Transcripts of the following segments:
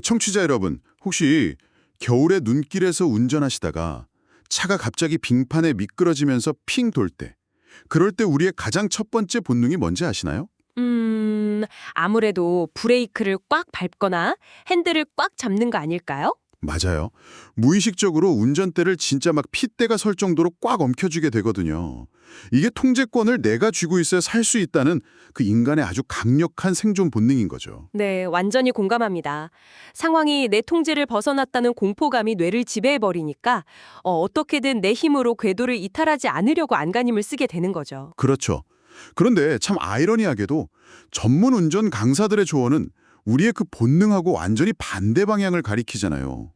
청취자 여러분, 혹시 겨울에 눈길에서 운전하시다가 차가 갑자기 빙판에 미끄러지면서 핑 돌 때, 그럴 때 우리의 가장 첫 번째 본능이 뭔지 아시나요? 아무래도 브레이크를 꽉 밟거나 핸들을 꽉 잡는 거 아닐까요? 맞아요. 무의식적으로 운전대를 진짜 막 핏대가 설 정도로 꽉 엉켜쥐게 되거든요. 이게 통제권을 내가 쥐고 있어야 살 수 있다는 그 인간의 아주 강력한 생존 본능인 거죠. 네, 완전히 공감합니다. 상황이 내 통제를 벗어났다는 공포감이 뇌를 지배해버리니까 어떻게든 내 힘으로 궤도를 이탈하지 않으려고 안간힘을 쓰게 되는 거죠. 그렇죠. 그런데 참 아이러니하게도 전문 운전 강사들의 조언은 우리의 그 본능하고 완전히 반대 방향을 가리키잖아요.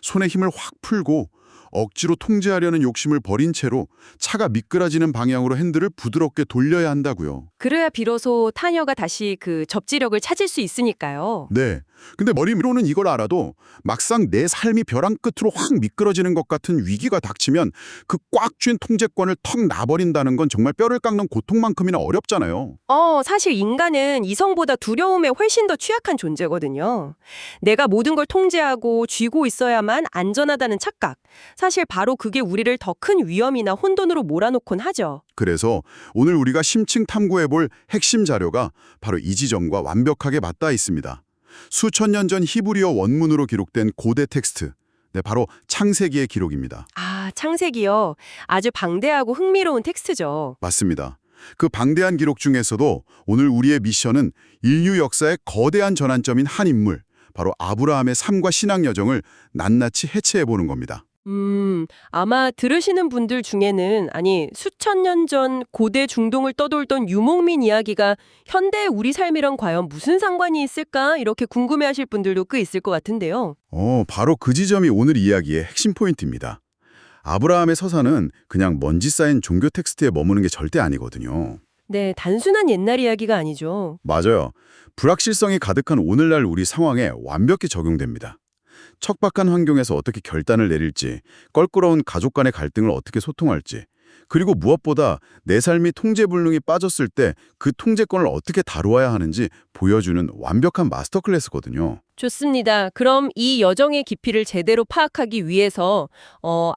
손에 힘을 확 풀고 억지로 통제하려는 욕심을 버린 채로 차가 미끄러지는 방향으로 핸들을 부드럽게 돌려야 한다고요. 그래야 비로소 타녀가 다시 그 접지력을 찾을 수 있으니까요. 네. 근데 머리로는 이걸 알아도 막상 내 삶이 벼랑 끝으로 확 미끄러지는 것 같은 위기가 닥치면 그 꽉 쥔 통제권을 턱 놔버린다는 건 정말 뼈를 깎는 고통만큼이나 어렵잖아요. 사실 인간은 이성보다 두려움에 훨씬 더 취약한 존재거든요. 내가 모든 걸 통제하고 쥐고 있어야만 안전하다는 착각. 사실 바로 그게 우리를 더 큰 위험이나 혼돈으로 몰아놓곤 하죠. 그래서 오늘 우리가 심층 탐구해볼 핵심 자료가 바로 이 지점과 완벽하게 맞닿아 있습니다. 수천 년 전 히브리어 원문으로 기록된 고대 텍스트, 네, 바로 창세기의 기록입니다. 아, 창세기요. 아주 방대하고 흥미로운 텍스트죠. 맞습니다. 그 방대한 기록 중에서도 오늘 우리의 미션은 인류 역사의 거대한 전환점인 한 인물, 바로 아브라함의 삶과 신앙 여정을 낱낱이 해체해보는 겁니다. 아마 들으시는 분들 중에는 수천 년 전 고대 중동을 떠돌던 유목민 이야기가 현대 우리 삶이랑 과연 무슨 상관이 있을까? 이렇게 궁금해하실 분들도 꽤 있을 것 같은데요. 바로 그 지점이 오늘 이야기의 핵심 포인트입니다. 아브라함의 서사는 그냥 먼지 쌓인 종교 텍스트에 머무는 게 절대 아니거든요. 네, 단순한 옛날 이야기가 아니죠. 맞아요. 불확실성이 가득한 오늘날 우리 상황에 완벽히 적용됩니다. 척박한 환경에서 어떻게 결단을 내릴지, 껄끄러운 가족 간의 갈등을 어떻게 소통할지, 그리고 무엇보다 내 삶이 통제불능이 빠졌을 때 그 통제권을 어떻게 다루어야 하는지 보여주는 완벽한 마스터 클래스거든요. 좋습니다. 그럼 이 여정의 깊이를 제대로 파악하기 위해서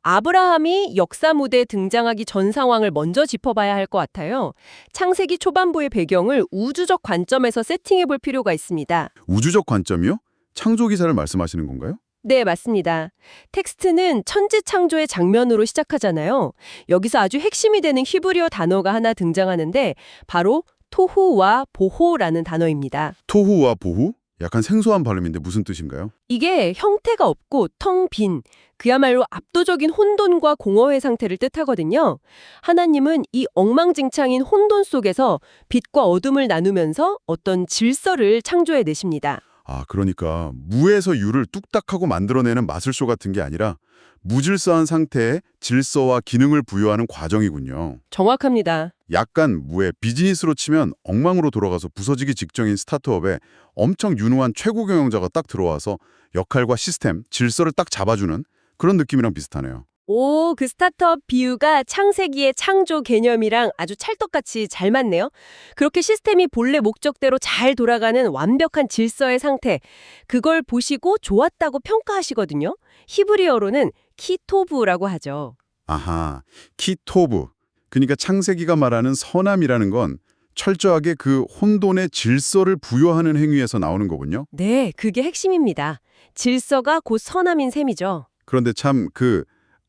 아브라함이 역사 무대에 등장하기 전 상황을 먼저 짚어봐야 할 것 같아요. 창세기 초반부의 배경을 우주적 관점에서 세팅해 볼 필요가 있습니다. 우주적 관점이요? 창조 기사를 말씀하시는 건가요? 네, 맞습니다. 텍스트는 천지 창조의 장면으로 시작하잖아요. 여기서 아주 핵심이 되는 히브리어 단어가 하나 등장하는데 바로 토후와 보호라는 단어입니다. 토후와 보후? 약간 생소한 발음인데 무슨 뜻인가요? 이게 형태가 없고 텅 빈, 그야말로 압도적인 혼돈과 공허의 상태를 뜻하거든요. 하나님은 이 엉망진창인 혼돈 속에서 빛과 어둠을 나누면서 어떤 질서를 창조해내십니다. 그러니까 무에서 유를 뚝딱하고 만들어내는 마술쇼 같은 게 아니라 무질서한 상태에 질서와 기능을 부여하는 과정이군요. 정확합니다. 약간 무의 비즈니스로 치면 엉망으로 돌아가서 부서지기 직전인 스타트업에 엄청 유능한 최고 경영자가 딱 들어와서 역할과 시스템, 질서를 딱 잡아주는 그런 느낌이랑 비슷하네요. 오, 그 스타트업 비유가 창세기의 창조 개념이랑 아주 찰떡같이 잘 맞네요. 그렇게 시스템이 본래 목적대로 잘 돌아가는 완벽한 질서의 상태, 그걸 보시고 좋았다고 평가하시거든요. 히브리어로는 키토브라고 하죠. 아하, 키토브. 그러니까 창세기가 말하는 선함이라는 건 철저하게 그 혼돈의 질서를 부여하는 행위에서 나오는 거군요. 네, 그게 핵심입니다. 질서가 곧 선함인 셈이죠. 그런데 참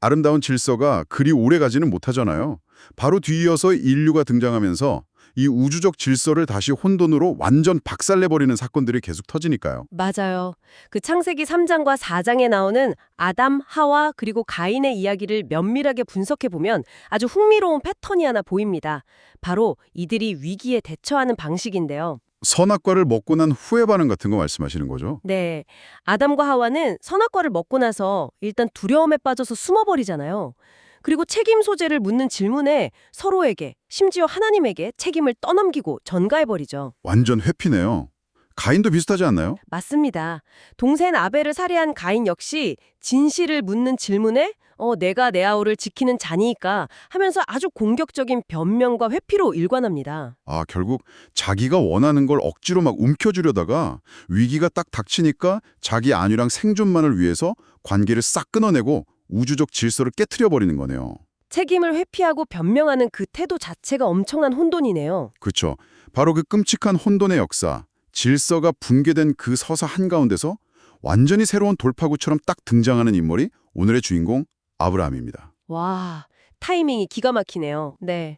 아름다운 질서가 그리 오래 가지는 못하잖아요. 바로 뒤이어서 인류가 등장하면서 이 우주적 질서를 다시 혼돈으로 완전 박살내버리는 사건들이 계속 터지니까요. 맞아요. 그 창세기 3장과 4장에 나오는 아담, 하와 그리고 가인의 이야기를 면밀하게 분석해보면 아주 흥미로운 패턴이 하나 보입니다. 바로 이들이 위기에 대처하는 방식인데요. 선악과를 먹고 난 후회 반응 같은 거 말씀하시는 거죠? 네, 아담과 하와는 선악과를 먹고 나서 일단 두려움에 빠져서 숨어버리잖아요. 그리고 책임 소재를 묻는 질문에 서로에게, 심지어 하나님에게 책임을 떠넘기고 전가해버리죠. 완전 회피네요. 가인도 비슷하지 않나요? 맞습니다. 동생 아벨을 살해한 가인 역시 진실을 묻는 질문에 내가 내 아우를 지키는 자니까 하면서 아주 공격적인 변명과 회피로 일관합니다. 아, 결국 자기가 원하는 걸 억지로 막 움켜쥐려다가 위기가 딱 닥치니까 자기 안위랑 생존만을 위해서 관계를 싹 끊어내고 우주적 질서를 깨트려 버리는 거네요. 책임을 회피하고 변명하는 그 태도 자체가 엄청난 혼돈이네요. 그렇죠. 바로 그 끔찍한 혼돈의 역사, 질서가 붕괴된 그 서사 한가운데서 완전히 새로운 돌파구처럼 딱 등장하는 인물이 오늘의 주인공 아브라함입니다. 와, 타이밍이 기가 막히네요. 네.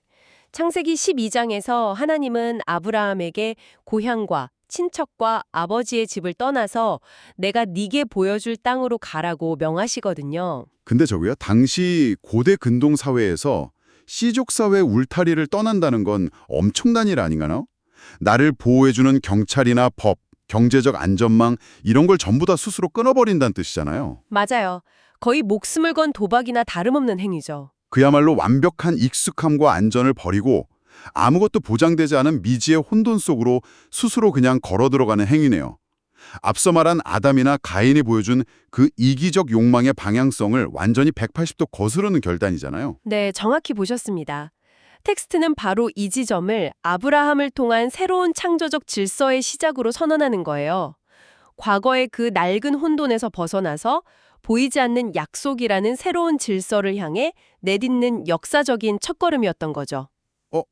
창세기 12장에서 하나님은 아브라함에게 고향과 친척과 아버지의 집을 떠나서 내가 네게 보여줄 땅으로 가라고 명하시거든요. 근데 저기요, 당시 고대 근동 사회에서 씨족 사회 울타리를 떠난다는 건 엄청난 일 아닌가요? 나를 보호해주는 경찰이나 법, 경제적 안전망 이런 걸 전부 다 스스로 끊어버린다는 뜻이잖아요. 맞아요. 거의 목숨을 건 도박이나 다름없는 행위죠. 그야말로 완벽한 익숙함과 안전을 버리고 아무것도 보장되지 않은 미지의 혼돈 속으로 스스로 그냥 걸어 들어가는 행위네요. 앞서 말한 아담이나 가인이 보여준 그 이기적 욕망의 방향성을 완전히 180도 거스르는 결단이잖아요. 네, 정확히 보셨습니다. 텍스트는 바로 이 지점을 아브라함을 통한 새로운 창조적 질서의 시작으로 선언하는 거예요. 과거의 그 낡은 혼돈에서 벗어나서 보이지 않는 약속이라는 새로운 질서를 향해 내딛는 역사적인 첫걸음이었던 거죠.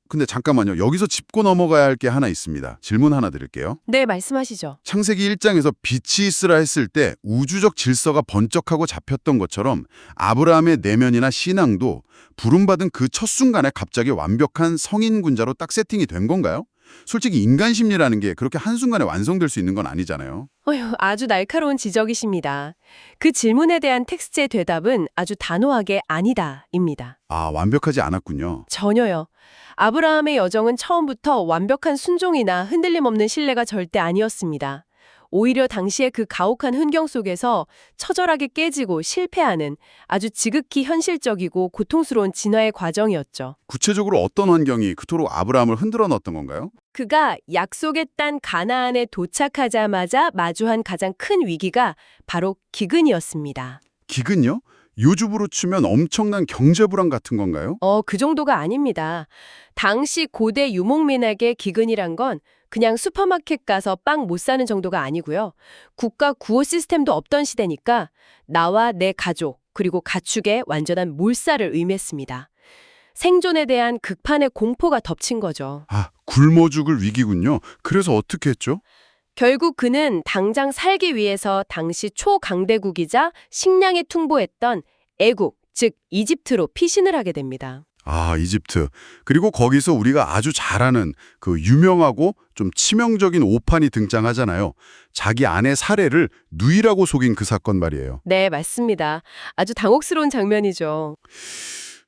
근데 잠깐만요. 여기서 짚고 넘어가야 할 게 하나 있습니다. 질문 하나 드릴게요. 네, 말씀하시죠. 창세기 1장에서 빛이 있으라 했을 때 우주적 질서가 번쩍하고 잡혔던 것처럼 아브라함의 내면이나 신앙도 부름받은 그 첫 순간에 갑자기 완벽한 성인군자로 딱 세팅이 된 건가요? 솔직히 인간 심리라는 게 그렇게 한순간에 완성될 수 있는 건 아니잖아요. 어휴, 아주 날카로운 지적이십니다. 그 질문에 대한 텍스트의 대답은 아주 단호하게 아니다입니다. 아, 완벽하지 않았군요. 전혀요. 아브라함의 여정은 처음부터 완벽한 순종이나 흔들림 없는 신뢰가 절대 아니었습니다. 오히려 당시의 그 가혹한 환경 속에서 처절하게 깨지고 실패하는 아주 지극히 현실적이고 고통스러운 진화의 과정이었죠. 구체적으로 어떤 환경이 그토록 아브라함을 흔들어 넣었던 건가요? 그가 약속의 땅 가나안에 도착하자마자 마주한 가장 큰 위기가 바로 기근이었습니다. 기근요? 요즘으로 치면 엄청난 경제 불안 같은 건가요? 그 정도가 아닙니다. 당시 고대 유목민에게 기근이란 건 그냥 슈퍼마켓 가서 빵 못 사는 정도가 아니고요. 국가 구호 시스템도 없던 시대니까 나와 내 가족, 그리고 가축의 완전한 몰살을 의미했습니다. 생존에 대한 극판의 공포가 덮친 거죠. 아, 굶어 죽을 위기군요. 그래서 어떻게 했죠? 결국 그는 당장 살기 위해서 당시 초강대국이자 식량에 퉁보했던 애국, 즉 이집트로 피신을 하게 됩니다. 아, 이집트. 그리고 거기서 우리가 아주 잘 아는 그 유명하고 좀 치명적인 오판이 등장하잖아요. 자기 아내 사례를 누이라고 속인 그 사건 말이에요. 네, 맞습니다. 아주 당혹스러운 장면이죠.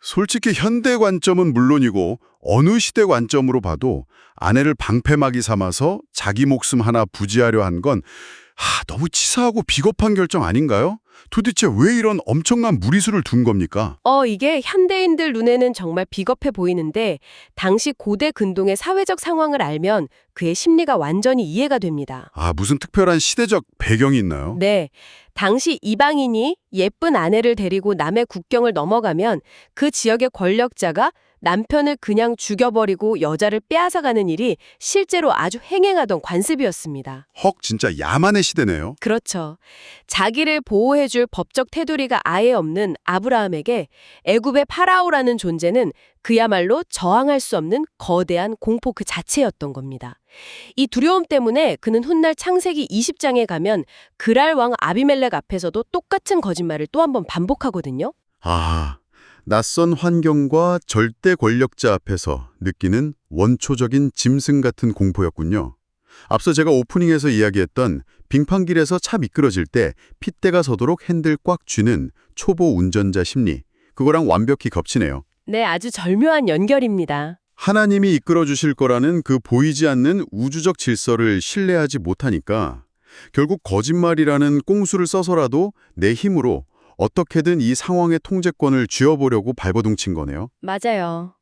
솔직히 현대 관점은 물론이고 어느 시대 관점으로 봐도 아내를 방패막이 삼아서 자기 목숨 하나 부지하려 한 건 너무 치사하고 비겁한 결정 아닌가요? 도대체 왜 이런 엄청난 무리수를 둔 겁니까? 이게 현대인들 눈에는 정말 비겁해 보이는데 당시 고대 근동의 사회적 상황을 알면 그의 심리가 완전히 이해가 됩니다. 아, 무슨 특별한 시대적 배경이 있나요? 네, 당시 이방인이 예쁜 아내를 데리고 남의 국경을 넘어가면 그 지역의 권력자가 남편을 그냥 죽여버리고 여자를 빼앗아가는 일이 실제로 아주 횡행하던 관습이었습니다. 헉, 진짜 야만의 시대네요. 그렇죠. 자기를 보호해줄 법적 테두리가 아예 없는 아브라함에게 애굽의 파라오라는 존재는 그야말로 저항할 수 없는 거대한 공포 그 자체였던 겁니다. 이 두려움 때문에 그는 훗날 창세기 20장에 가면 그랄 왕 아비멜렉 앞에서도 똑같은 거짓말을 또 한 번 반복하거든요. 아, 낯선 환경과 절대 권력자 앞에서 느끼는 원초적인 짐승 같은 공포였군요. 앞서 제가 오프닝에서 이야기했던 빙판길에서 차 미끄러질 때 핏대가 서도록 핸들 꽉 쥐는 초보 운전자 심리, 그거랑 완벽히 겹치네요. 네, 아주 절묘한 연결입니다. 하나님이 이끌어 주실 거라는 그 보이지 않는 우주적 질서를 신뢰하지 못하니까 결국 거짓말이라는 꽁수를 써서라도 내 힘으로 어떻게든 이 상황의 통제권을 쥐어보려고 발버둥친 거네요. 맞아요.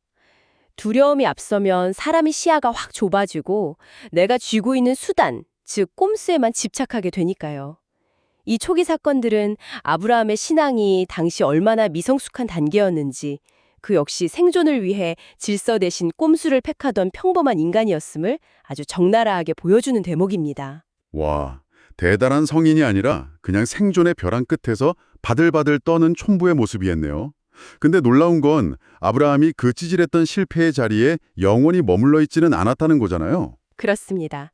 두려움이 앞서면 사람의 시야가 확 좁아지고 내가 쥐고 있는 수단, 즉 꼼수에만 집착하게 되니까요. 이 초기 사건들은 아브라함의 신앙이 당시 얼마나 미성숙한 단계였는지, 그 역시 생존을 위해 질서 대신 꼼수를 팩하던 평범한 인간이었음을 아주 적나라하게 보여주는 대목입니다. 와, 대단한 성인이 아니라 그냥 생존의 벼랑 끝에서 바들바들 떠는 촌부의 모습이었네요. 근데 놀라운 건 아브라함이 그 찌질했던 실패의 자리에 영원히 머물러 있지는 않았다는 거잖아요. 그렇습니다.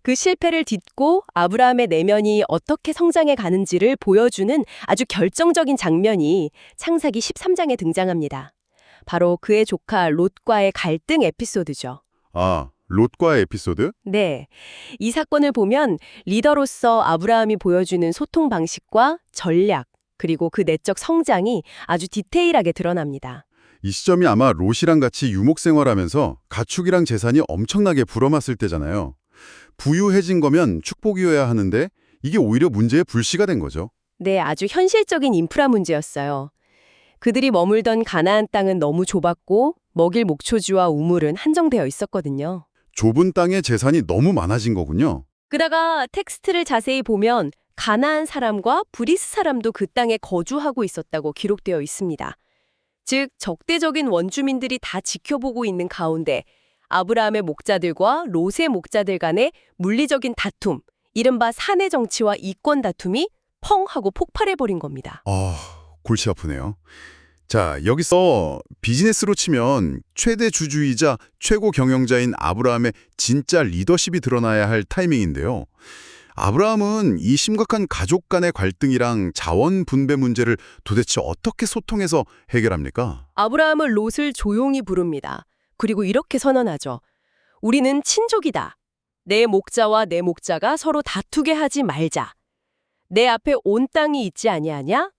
그 실패를 딛고 아브라함의 내면이 어떻게 성장해 가는지를 보여주는 아주 결정적인 장면이 창세기 13장에 등장합니다. 바로 그의 조카 롯과의 갈등 에피소드죠. 아, 롯과의 에피소드? 네. 이 사건을 보면 리더로서 아브라함이 보여주는 소통 방식과 전략, 그리고 그 내적 성장이 아주 디테일하게 드러납니다. 이 시점이 아마 롯이랑 같이 유목 생활하면서 가축이랑 재산이 엄청나게 불어났을 때잖아요. 부유해진 거면 축복이어야 하는데 이게 오히려 문제의 불씨가 된 거죠. 네, 아주 현실적인 인프라 문제였어요. 그들이 머물던 가나안 땅은 너무 좁았고 먹일 목초지와 우물은 한정되어 있었거든요. 좁은 땅에 재산이 너무 많아진 거군요. 게다가 텍스트를 자세히 보면 가나안 사람과 브리스 사람도 그 땅에 거주하고 있었다고 기록되어 있습니다. 즉, 적대적인 원주민들이 다 지켜보고 있는 가운데 아브라함의 목자들과 롯의 목자들 간의 물리적인 다툼, 이른바 사내 정치와 이권 다툼이 펑 하고 폭발해버린 겁니다. 골치 아프네요. 자, 여기서 비즈니스로 치면 최대 주주이자 최고 경영자인 아브라함의 진짜 리더십이 드러나야 할 타이밍인데요. 아브라함은 이 심각한 가족 간의 갈등이랑 자원 분배 문제를 도대체 어떻게 소통해서 해결합니까? 아브라함은 롯을 조용히 부릅니다. 그리고 이렇게 선언하죠. 우리는 친족이다. 내 목자와 내 목자가 서로 다투게 하지 말자. 내 앞에 온 땅이 있지 아니하냐?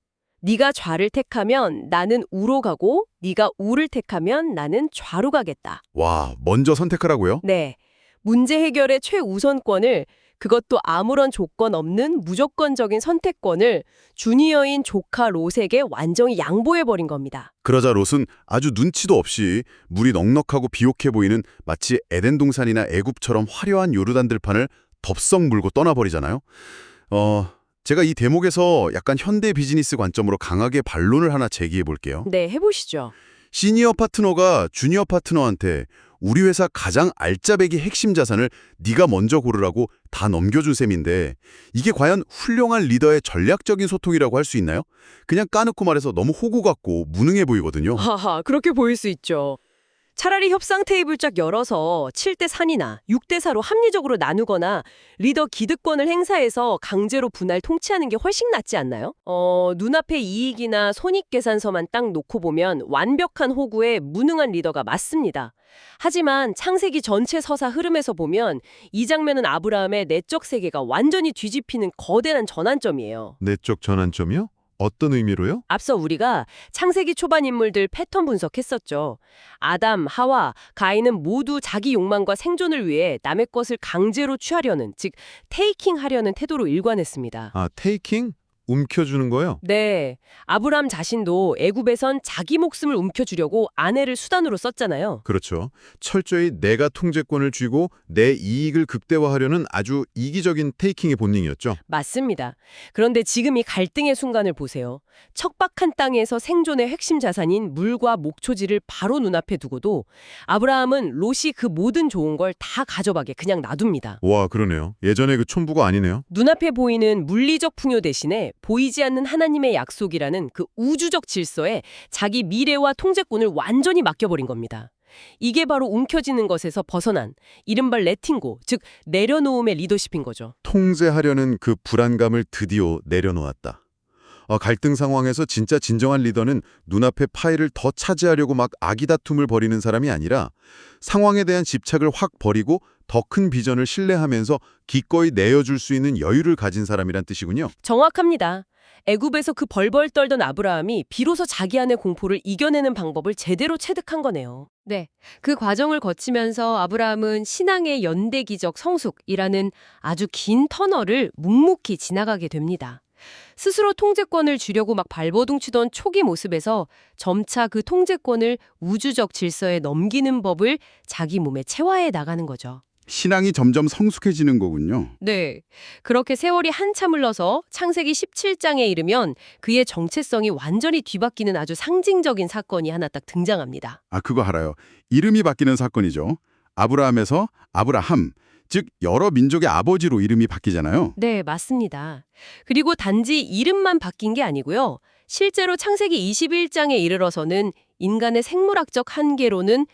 네가 좌를 택하면 나는 우로 가고 네가 우를 택하면 나는 좌로 가겠다. 와, 먼저 선택하라고요? 네. 문제 해결의 최우선권을, 그것도 아무런 조건 없는 무조건적인 선택권을 주니어인 조카 롯에게 완전히 양보해버린 겁니다. 그러자 롯은 아주 눈치도 없이 물이 넉넉하고 비옥해 보이는 마치 에덴 동산이나 애굽처럼 화려한 요르단 들판을 덥석 물고 떠나버리잖아요. 제가 이 대목에서 약간 현대 비즈니스 관점으로 강하게 반론을 하나 제기해 볼게요. 네, 해보시죠. 시니어 파트너가 주니어 파트너한테 우리 회사 가장 알짜배기 핵심 자산을 네가 먼저 고르라고 다 넘겨준 셈인데 이게 과연 훌륭한 리더의 전략적인 소통이라고 할 수 있나요? 그냥 까놓고 말해서 너무 호구 같고 무능해 보이거든요. 하하, 그렇게 보일 수 있죠. 차라리 협상 테이블 쫙 열어서 7대 3이나 6대 4로 합리적으로 나누거나 리더 기득권을 행사해서 강제로 분할 통치하는 게 훨씬 낫지 않나요? 눈앞에 이익이나 손익계산서만 딱 놓고 보면 완벽한 호구의 무능한 리더가 맞습니다. 하지만 창세기 전체 서사 흐름에서 보면 이 장면은 아브라함의 내적 세계가 완전히 뒤집히는 거대한 전환점이에요. 내적 전환점이요? 어떤 의미로요? 앞서 우리가 창세기 초반 인물들 패턴 분석했었죠. 아담, 하와, 가인은 모두 자기 욕망과 생존을 위해 남의 것을 강제로 취하려는, 즉 테이킹하려는 태도로 일관했습니다. 아, 테이킹? 움켜주는 거요? 네, 아브람 자신도 애굽에선 자기 목숨을 움켜주려고 아내를 수단으로 썼잖아요. 그렇죠. 철저히 내가 통제권을 쥐고 내 이익을 극대화하려는 아주 이기적인 테이킹의 본능이었죠. 맞습니다. 그런데 지금 이 갈등의 순간을 보세요. 척박한 땅에서 생존의 핵심 자산인 물과 목초지를 바로 눈앞에 두고도 아브라함은 롯이 그 모든 좋은 걸 다 가져가게 그냥 놔둡니다. 와, 그러네요. 예전에 그 촌부가 아니네요. 눈앞에 보이는 물리적 풍요 대신에 보이지 않는 하나님의 약속이라는 그 우주적 질서에 자기 미래와 통제권을 완전히 맡겨버린 겁니다. 이게 바로 움켜쥐는 것에서 벗어난 이른바 레팅고, 즉 내려놓음의 리더십인 거죠. 통제하려는 그 불안감을 드디어 내려놓았다. 갈등 상황에서 진짜 진정한 리더는 눈앞의 파일을 더 차지하려고 막 아기다툼을 벌이는 사람이 아니라 상황에 대한 집착을 확 버리고 더 큰 비전을 신뢰하면서 기꺼이 내어줄 수 있는 여유를 가진 사람이란 뜻이군요. 정확합니다. 애굽에서 그 벌벌 떨던 아브라함이 비로소 자기 안의 공포를 이겨내는 방법을 제대로 체득한 거네요. 네, 그 과정을 거치면서 아브라함은 신앙의 연대기적 성숙이라는 아주 긴 터널을 묵묵히 지나가게 됩니다. 스스로 통제권을 쥐려고 막 발버둥치던 초기 모습에서 점차 그 통제권을 우주적 질서에 넘기는 법을 자기 몸에 체화해 나가는 거죠. 신앙이 점점 성숙해지는 거군요. 네. 그렇게 세월이 한참 흘러서 창세기 17장에 이르면 그의 정체성이 완전히 뒤바뀌는 아주 상징적인 사건이 하나 딱 등장합니다. 아, 그거 알아요. 이름이 바뀌는 사건이죠. 아브라함에서 아브라함, 즉 여러 민족의 아버지로 이름이 바뀌잖아요. 네, 맞습니다. 그리고 단지 이름만 바뀐 게 아니고요. 실제로 창세기 21장에 이르러서는 인간의 생물학적 한계로는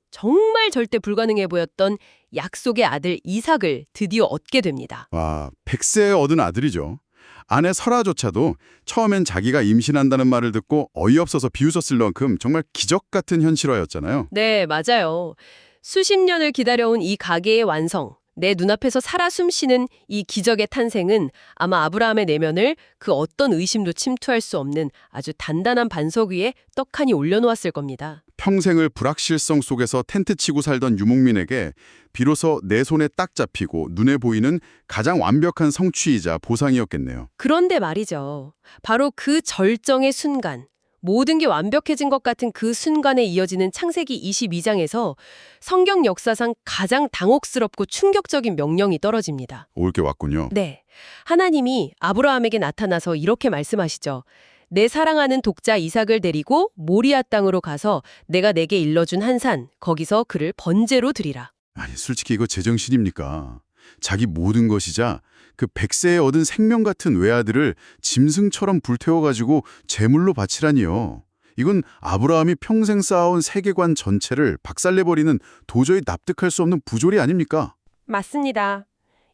정말 절대 불가능해 보였던 약속의 아들 이삭을 드디어 얻게 됩니다. 와, 100세에 얻은 아들이죠. 아내 설아조차도 처음엔 자기가 임신한다는 말을 듣고 어이없어서 비웃었을 만큼 정말 기적 같은 현실화였잖아요. 네, 맞아요. 수십 년을 기다려온 이 가계의 완성, 내 눈앞에서 살아 숨쉬는 이 기적의 탄생은 아마 아브라함의 내면을 그 어떤 의심도 침투할 수 없는 아주 단단한 반석 위에 떡하니 올려놓았을 겁니다. 평생을 불확실성 속에서 텐트 치고 살던 유목민에게 비로소 내 손에 딱 잡히고 눈에 보이는 가장 완벽한 성취이자 보상이었겠네요. 그런데 말이죠. 바로 그 절정의 순간, 모든 게 완벽해진 것 같은 그 순간에 이어지는 창세기 22장에서 성경 역사상 가장 당혹스럽고 충격적인 명령이 떨어집니다. 올 게 왔군요. 네. 하나님이 아브라함에게 나타나서 이렇게 말씀하시죠. 내 사랑하는 독자 이삭을 데리고 모리아 땅으로 가서 내가 내게 일러준 한 산, 거기서 그를 번제로 드리라. 아니, 솔직히 이거 제정신입니까? 자기 모든 것이자 그 100세에 얻은 생명 같은 외아들을 짐승처럼 불태워가지고 제물로 바치라니요. 이건 아브라함이 평생 쌓아온 세계관 전체를 박살내버리는 도저히 납득할 수 없는 부조리 아닙니까? 맞습니다.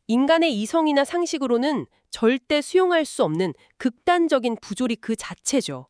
인간의 이성이나 상식으로는 절대 수용할 수 없는 극단적인 부조리 그 자체죠.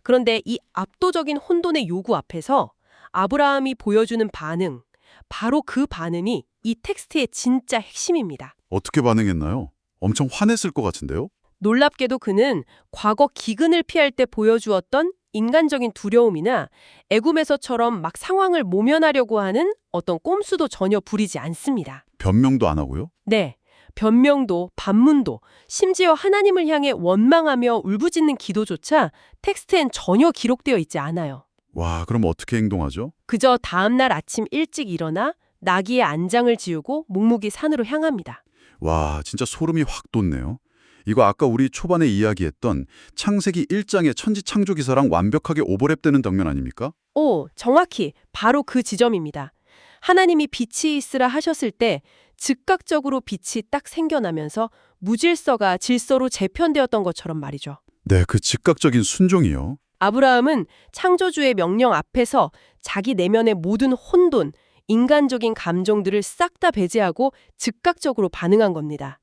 그런데 이 압도적인 혼돈의 요구 앞에서 아브라함이 보여주는 반응, 바로 그 반응이 이 텍스트의 진짜 핵심입니다. 어떻게 반응했나요? 엄청 화냈을 것 같은데요? 놀랍게도 그는 과거 기근을 피할 때 보여주었던 인간적인 두려움이나 애굽에서처럼 막 상황을 모면하려고 하는 어떤 꼼수도 전혀 부리지 않습니다. 변명도 안 하고요? 네, 변명도 반문도 심지어 하나님을 향해 원망하며 울부짖는 기도조차 텍스트엔 전혀 기록되어 있지 않아요. 와, 그럼 어떻게 행동하죠? 그저 다음날 아침 일찍 일어나 나귀의 안장을 지우고 묵묵히 산으로 향합니다. 와, 진짜 소름이 확 돋네요. 이거 아까 우리 초반에 이야기했던 창세기 1장의 천지창조기사랑 완벽하게 오버랩되는 장면 아닙니까? 오, 정확히 바로 그 지점입니다. 하나님이 빛이 있으라 하셨을 때 즉각적으로 빛이 딱 생겨나면서 무질서가 질서로 재편되었던 것처럼 말이죠. 네, 그 즉각적인 순종이요. 아브라함은 창조주의 명령 앞에서 자기 내면의 모든 혼돈, 인간적인 감정들을 싹 다 배제하고 즉각적으로 반응한 겁니다.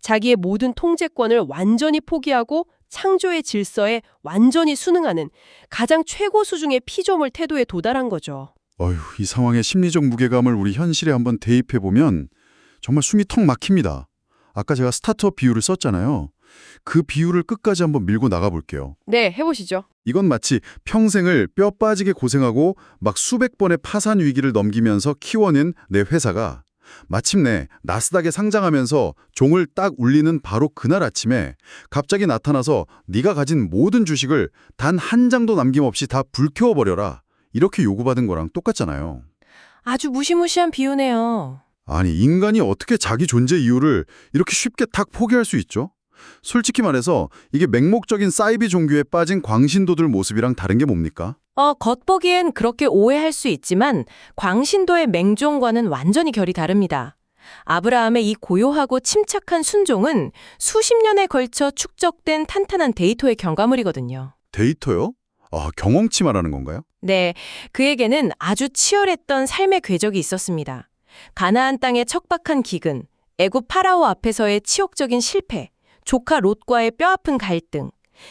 자기의 모든 통제권을 완전히 포기하고 창조의 질서에 완전히 순응하는 가장 최고 수준의 피조물 태도에 도달한 거죠. 어휴, 이 상황의 심리적 무게감을 우리 현실에 한번 대입해보면 정말 숨이 턱 막힙니다. 아까 제가 스타트업 비유를 썼잖아요. 그 비유를 끝까지 한번 밀고 나가볼게요. 네, 해보시죠. 이건 마치 평생을 뼈 빠지게 고생하고 막 수백 번의 파산 위기를 넘기면서 키워낸 내 회사가 마침내 나스닥에 상장하면서 종을 딱 울리는 바로 그날 아침에 갑자기 나타나서 네가 가진 모든 주식을 단 한 장도 남김없이 다 불태워버려라. 이렇게 요구받은 거랑 똑같잖아요. 아주 무시무시한 비유네요. 아니, 인간이 어떻게 자기 존재 이유를 이렇게 쉽게 탁 포기할 수 있죠? 솔직히 말해서 이게 맹목적인 사이비 종교에 빠진 광신도들 모습이랑 다른 게 뭡니까? 겉보기엔 그렇게 오해할 수 있지만 광신도의 맹종과는 완전히 결이 다릅니다. 아브라함의 이 고요하고 침착한 순종은 수십 년에 걸쳐 축적된 탄탄한 데이터의 결과물이거든요. 데이터요? 아, 경험치 말하는 건가요? 네, 그에게는 아주 치열했던 삶의 궤적이 있었습니다. 가나안 땅의 척박한 기근, 애굽 파라오 앞에서의 치욕적인 실패, 조카 롯과의 뼈아픈 갈등,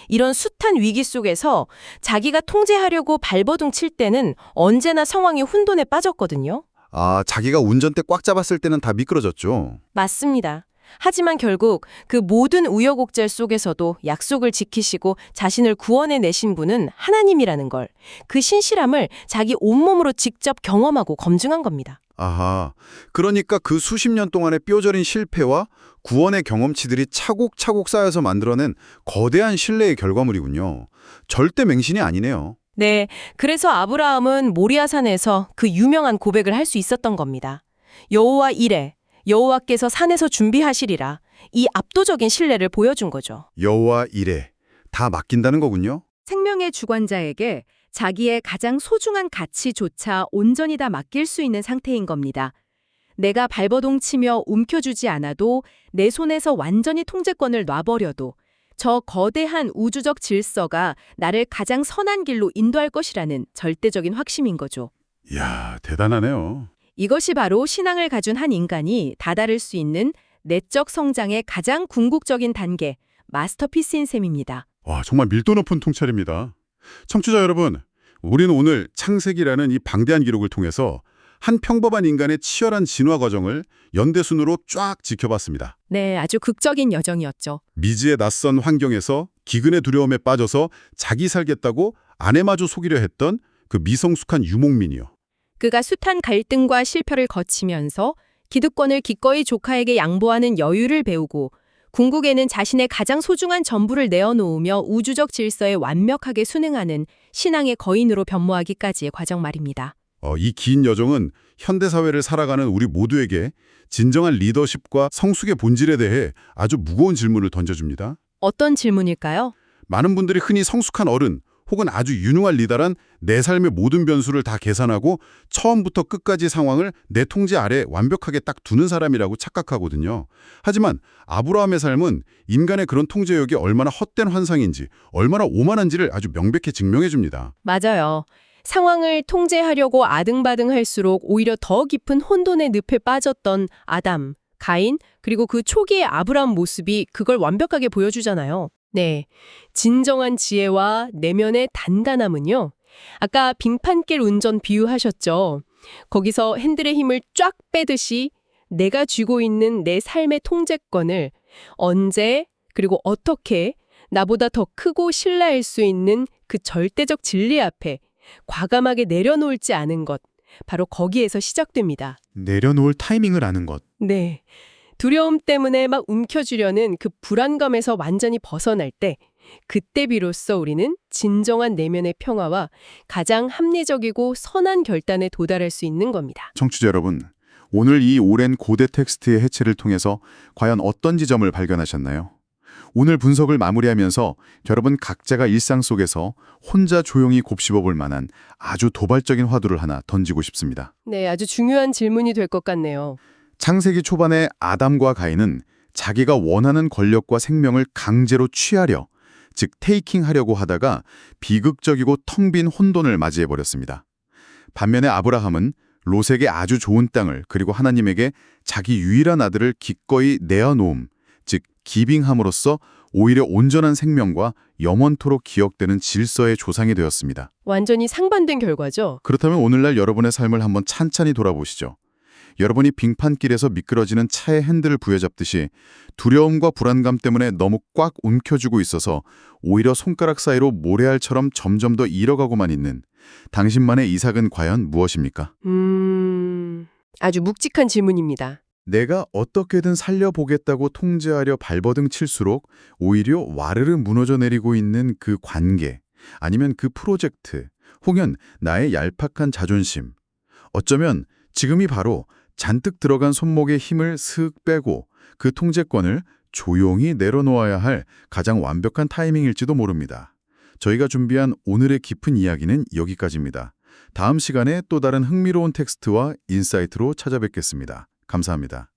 이런 숱한 위기 속에서 자기가 통제하려고 발버둥 칠 때는 언제나 상황이 혼돈에 빠졌거든요. 아, 자기가 운전대 꽉 잡았을 때는 다 미끄러졌죠. 맞습니다. 하지만 결국 그 모든 우여곡절 속에서도 약속을 지키시고 자신을 구원해 내신 분은 하나님이라는 걸, 그 신실함을 자기 온몸으로 직접 경험하고 검증한 겁니다. 아하, 그러니까 그 수십 년 동안의 뼈저린 실패와 구원의 경험치들이 차곡차곡 쌓여서 만들어낸 거대한 신뢰의 결과물이군요. 절대 맹신이 아니네요. 네, 그래서 아브라함은 모리아산에서 그 유명한 고백을 할 수 있었던 겁니다. 여호와 이래, 여호와께서 산에서 준비하시리라. 이 압도적인 신뢰를 보여준 거죠. 여호와 이래. 다 맡긴다는 거군요. 생명의 주관자에게 자기의 가장 소중한 가치조차 온전히 다 맡길 수 있는 상태인 겁니다. 내가 발버둥 치며 움켜주지 않아도 내 손에서 완전히 통제권을 놔버려도 저 거대한 우주적 질서가 나를 가장 선한 길로 인도할 것이라는 절대적인 확신인 거죠. 이야, 대단하네요. 이것이 바로 신앙을 가진 한 인간이 다다를 수 있는 내적 성장의 가장 궁극적인 단계, 마스터피스인 셈입니다. 와, 정말 밀도 높은 통찰입니다. 청취자 여러분, 우리는 오늘 창세기라는 이 방대한 기록을 통해서 한 평범한 인간의 치열한 진화 과정을 연대순으로 쫙 지켜봤습니다. 네, 아주 극적인 여정이었죠. 미지의 낯선 환경에서 기근의 두려움에 빠져서 자기 살겠다고 아내마저 속이려 했던 그 미성숙한 유목민이요. 그가 숱한 갈등과 실패를 거치면서 기득권을 기꺼이 조카에게 양보하는 여유를 배우고 궁극에는 자신의 가장 소중한 전부를 내어놓으며 우주적 질서에 완벽하게 순응하는 신앙의 거인으로 변모하기까지의 과정 말입니다. 이 긴 여정은 현대사회를 살아가는 우리 모두에게 진정한 리더십과 성숙의 본질에 대해 아주 무거운 질문을 던져줍니다. 어떤 질문일까요? 많은 분들이 흔히 성숙한 어른 혹은 아주 유능한 리더란 내 삶의 모든 변수를 다 계산하고 처음부터 끝까지 상황을 내 통제 아래 완벽하게 딱 두는 사람이라고 착각하거든요. 하지만 아브라함의 삶은 인간의 그런 통제력이 얼마나 헛된 환상인지, 얼마나 오만한지를 아주 명백히 증명해 줍니다. 맞아요. 상황을 통제하려고 아등바등할수록 오히려 더 깊은 혼돈의 늪에 빠졌던 아담, 가인, 그리고 그 초기의 아브라함 모습이 그걸 완벽하게 보여주잖아요. 네, 진정한 지혜와 내면의 단단함은요. 아까 빙판길 운전 비유하셨죠. 거기서 핸들의 힘을 쫙 빼듯이 내가 쥐고 있는 내 삶의 통제권을 언제 그리고 어떻게 나보다 더 크고 신뢰할 수 있는 그 절대적 진리 앞에 과감하게 내려놓을지 아는 것, 바로 거기에서 시작됩니다. 내려놓을 타이밍을 아는 것. 네. 두려움 때문에 막 움켜쥐려는 그 불안감에서 완전히 벗어날 때, 그때 비로소 우리는 진정한 내면의 평화와 가장 합리적이고 선한 결단에 도달할 수 있는 겁니다. 청취자 여러분, 오늘 이 오랜 고대 텍스트의 해체를 통해서 과연 어떤 지점을 발견하셨나요? 오늘 분석을 마무리하면서 여러분 각자가 일상 속에서 혼자 조용히 곱씹어 볼 만한 아주 도발적인 화두를 하나 던지고 싶습니다. 네, 아주 중요한 질문이 될 것 같네요. 창세기 초반에 아담과 가인은 자기가 원하는 권력과 생명을 강제로 취하려, 즉 테이킹하려고 하다가 비극적이고 텅 빈 혼돈을 맞이해버렸습니다. 반면에 아브라함은 롯에게 아주 좋은 땅을 그리고 하나님에게 자기 유일한 아들을 기꺼이 내어놓음, 즉 기빙함으로써 오히려 온전한 생명과 영원토록 기억되는 질서의 조상이 되었습니다. 완전히 상반된 결과죠. 그렇다면 오늘날 여러분의 삶을 한번 찬찬히 돌아보시죠. 여러분이 빙판길에서 미끄러지는 차의 핸들을 부여잡듯이 두려움과 불안감 때문에 너무 꽉 움켜쥐고 있어서 오히려 손가락 사이로 모래알처럼 점점 더 잃어가고만 있는 당신만의 이삭은 과연 무엇입니까? 아주 묵직한 질문입니다. 내가 어떻게든 살려보겠다고 통제하려 발버둥 칠수록 오히려 와르르 무너져 내리고 있는 그 관계, 아니면 그 프로젝트, 혹은 나의 얄팍한 자존심. 어쩌면 지금이 바로 잔뜩 들어간 손목에 힘을 쓱 빼고 그 통제권을 조용히 내려놓아야 할 가장 완벽한 타이밍일지도 모릅니다. 저희가 준비한 오늘의 깊은 이야기는 여기까지입니다. 다음 시간에 또 다른 흥미로운 텍스트와 인사이트로 찾아뵙겠습니다. 감사합니다.